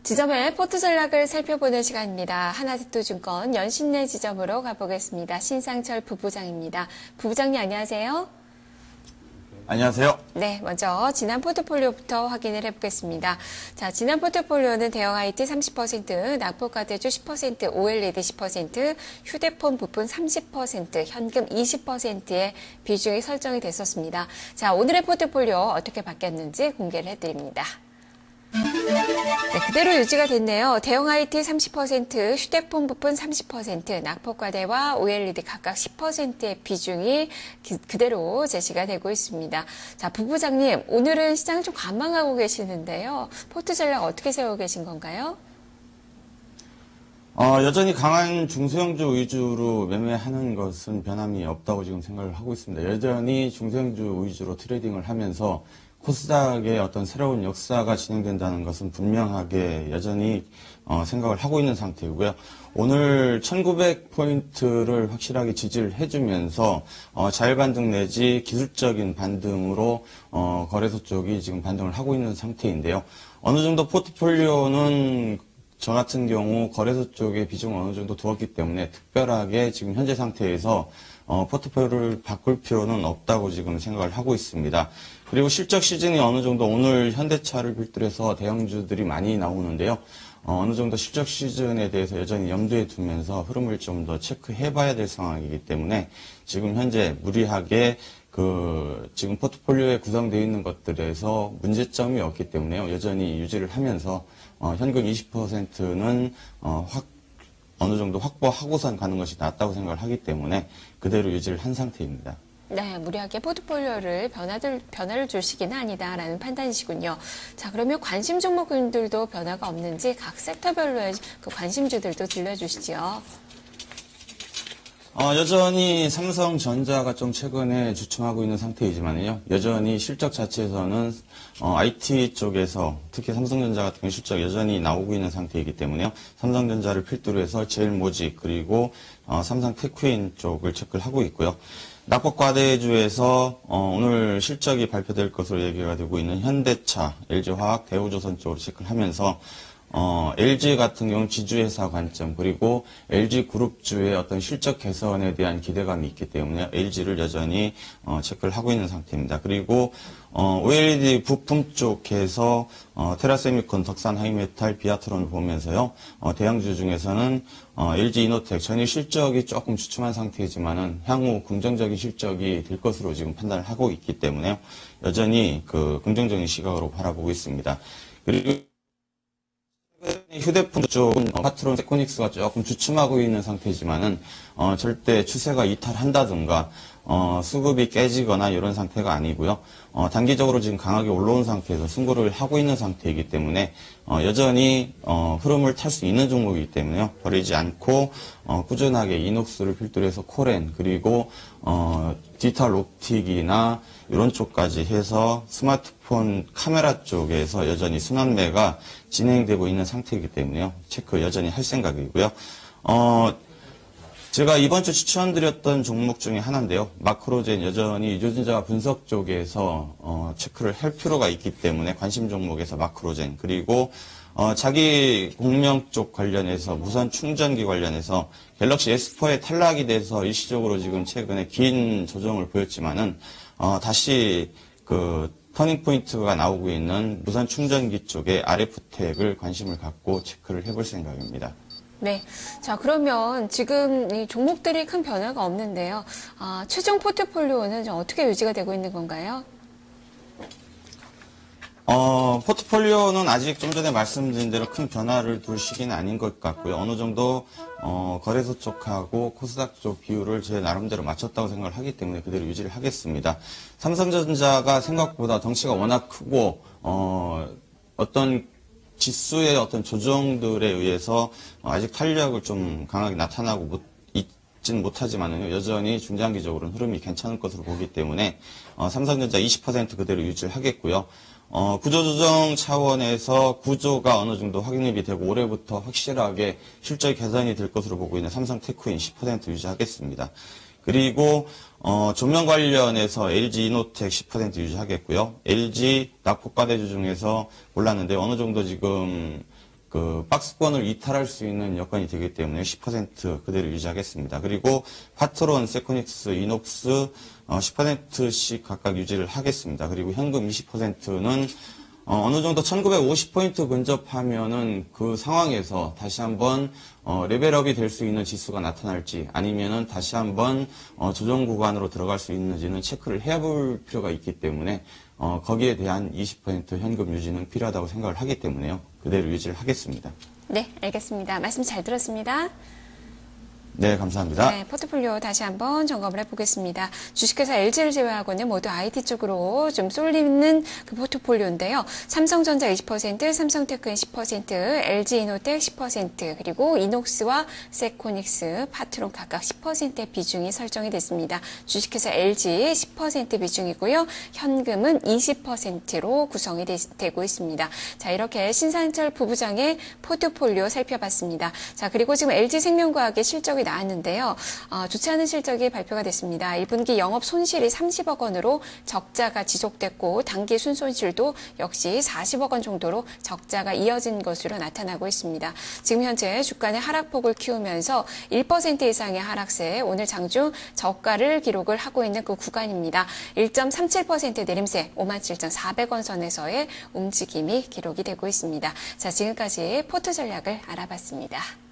지점의 포트 전략을 살펴보는 시간입니다. 하나투자증권 연신내 지점으로 가보겠습니다. 신상철 부부장입니다. 부부장님 안녕하세요. 안녕하세요. 네, 먼저 지난 포트폴리오부터 확인을 해보겠습니다. 자, 지난 포트폴리오는 대형 IT 30%, 낙폭과대주 10%, OLED 10%, 휴대폰 부품 30%, 현금 20%의 비중이 설정이 됐었습니다. 자, 오늘의 포트폴리오 어떻게 바뀌었는지 공개를 해드립니다. 네, 그대로 유지가 됐네요. 대형 IT 30%, 휴대폰 부품 30%, 낙폭과대와 OLED 각각 10%의 비중이 그대로 제시가 되고 있습니다. 자, 부부장님, 오늘은 시장 좀 관망하고 계시는데요. 포트 전략 어떻게 세우고 계신 건가요? 여전히 강한 중소형주 위주로 매매하는 것은 변함이 없다고 지금 생각을 하고 있습니다. 여전히 중소형주 위주로 트레이딩을 하면서 코스닥의 어떤 새로운 역사가 진행된다는 것은 분명하게 여전히 생각을 하고 있는 상태이고요. 오늘 1900포인트를 확실하게 지지를 해주면서 자율반등 내지 기술적인 반등으로 거래소 쪽이 지금 반등을 하고 있는 상태인데요. 어느 정도 포트폴리오는 저 같은 경우 거래소 쪽에 비중을 어느 정도 두었기 때문에 특별하게 지금 현재 상태에서 포트폴리오를 바꿀 필요는 없다고 지금 생각을 하고 있습니다. 그리고 실적 시즌이 어느 정도 오늘 현대차를 필두로 해서 대형주들이 많이 나오는데요. 어느 정도 실적 시즌에 대해서 여전히 염두에 두면서 흐름을 좀 더 체크해 봐야 될 상황이기 때문에 지금 현재 무리하게 지금 포트폴리오에 구성되어 있는 것들에서 문제점이 없기 때문에요. 여전히 유지를 하면서 현금 20%는 어느 정도 확보하고선 가는 것이 낫다고 생각을 하기 때문에 그대로 유지를 한 상태입니다. 네, 무리하게 포트폴리오를 변화를 줄 시기는 아니다라는 판단이시군요. 자, 그러면 관심 종목들도 변화가 없는지 각 섹터별로의 그 관심주들도 들려주시죠. 여전히 삼성전자가 좀 최근에 주춤하고 있는 상태이지만요. 여전히 실적 자체에서는 IT 쪽에서 특히 삼성전자 같은 경우 실적 여전히 나오고 있는 상태이기 때문에요. 삼성전자를 필두로 해서 제일모직 그리고 삼성테크인 쪽을 체크를 하고 있고요. 낙폭과대주에서 오늘 실적이 발표될 것으로 얘기가 되고 있는 현대차, LG화학, 대우조선 쪽으로 체크를 하면서 LG 같은 경우는 지주회사 관점 그리고 LG그룹주의 어떤 실적 개선에 대한 기대감이 있기 때문에 LG를 여전히 체크를 하고 있는 상태입니다. 그리고 OLED 부품 쪽에서 테라세미콘, 덕산 하이메탈, 비아트론을 보면서요. 대형주 중에서는 LG이노텍 전일 실적이 조금 주춤한 상태이지만은 향후 긍정적인 실적이 될 것으로 지금 판단을 하고 있기 때문에요. 여전히 긍정적인 시각으로 바라보고 있습니다. 그리고 휴대폰 쪽은 파트론 세코닉스가 조금 주춤하고 있는 상태지만은 절대 추세가 이탈한다든가 수급이 깨지거나 이런 상태가 아니고요. 단기적으로 지금 강하게 올라온 상태에서 승부를 하고 있는 상태이기 때문에 여전히 흐름을 탈 수 있는 종목이기 때문에요. 버리지 않고 꾸준하게 이녹스를 필두로 해서 코렌 그리고 디지털 옵틱이나 이런 쪽까지 해서 스마트폰 카메라 쪽에서 여전히 순환매가 진행되고 있는 상태이기 때문에요. 체크 여전히 할 생각이고요. 제가 이번 주 추천드렸던 종목 중에 하나인데요. 마크로젠 여전히 유전자 분석 쪽에서 체크를 할 필요가 있기 때문에 관심 종목에서 마크로젠 그리고 자기 공명 쪽 관련해서 무선 충전기 관련해서 갤럭시 S4에 탈락이 돼서 일시적으로 지금 최근에 긴 조정을 보였지만은 다시 터닝 포인트가 나오고 있는 무선 충전기 쪽에 RF텍을 관심을 갖고 체크를 해볼 생각입니다. 네. 자, 그러면 지금 이 종목들이 큰 변화가 없는데요. 최종 포트폴리오는 좀 어떻게 유지가 되고 있는 건가요? 포트폴리오는 아직 좀 전에 말씀드린 대로 큰 변화를 둘 시기는 아닌 것 같고요. 어느 정도, 거래소 쪽하고 코스닥 쪽 비율을 제 나름대로 맞췄다고 생각을 하기 때문에 그대로 유지를 하겠습니다. 삼성전자가 생각보다 덩치가 워낙 크고, 어떤 지수의 어떤 조정들에 의해서 아직 탄력을 좀 강하게 나타나고 있지는 못하지만요. 여전히 중장기적으로는 흐름이 괜찮을 것으로 보기 때문에 삼성전자 20% 그대로 유지를 하겠고요. 구조조정 차원에서 구조가 어느 정도 확립이 되고 올해부터 확실하게 실적 개선이 될 것으로 보고 있는 삼성테크인 10% 유지하겠습니다. 그리고 조명 관련해서 LG이노텍 10% 유지하겠고요. LG 낙폭과대주 중에서 골랐는데 어느 정도 지금 그 박스권을 이탈할 수 있는 여건이 되기 때문에 10% 그대로 유지하겠습니다. 그리고 파트론, 세코닉스, 이녹스 10%씩 각각 유지를 하겠습니다. 그리고 현금 20%는 어느 정도 1950포인트 근접하면은 그 상황에서 다시 한번 레벨업이 될 수 있는 지수가 나타날지 아니면은 다시 한번 조정 구간으로 들어갈 수 있는지는 체크를 해볼 필요가 있기 때문에 거기에 대한 20% 현금 유지는 필요하다고 생각을 하기 때문에요. 그대로 유지를 하겠습니다. 네, 알겠습니다. 말씀 잘 들었습니다. 네, 감사합니다. 네, 포트폴리오 다시 한번 점검을 해보겠습니다. 주식회사 LG를 제외하고는 모두 IT 쪽으로 좀 쏠리는 그 포트폴리오인데요. 삼성전자 20%, 삼성테크인 10%, LG이노텍 10%, 그리고 이녹스와 세코닉스, 파트론 각각 10%의 비중이 설정이 됐습니다. 주식회사 LG 10% 비중이고요. 현금은 20%로 구성이 되고 있습니다. 자, 이렇게 신상철 부부장의 포트폴리오 살펴봤습니다. 자, 그리고 지금 LG생명과학의 실적이 나왔는데요. 좋지 않은 실적이 발표가 됐습니다. 1분기 영업 손실이 30억 원으로 적자가 지속됐고 단기 순손실도 역시 40억 원 정도로 적자가 이어진 것으로 나타나고 있습니다. 지금 현재 주가는 하락폭을 키우면서 1% 이상의 하락세, 오늘 장중 저가를 기록을 하고 있는 그 구간입니다. 1.37% 내림세, 57,400원 선에서의 움직임이 기록이 되고 있습니다. 자, 지금까지 포트 전략을 알아봤습니다.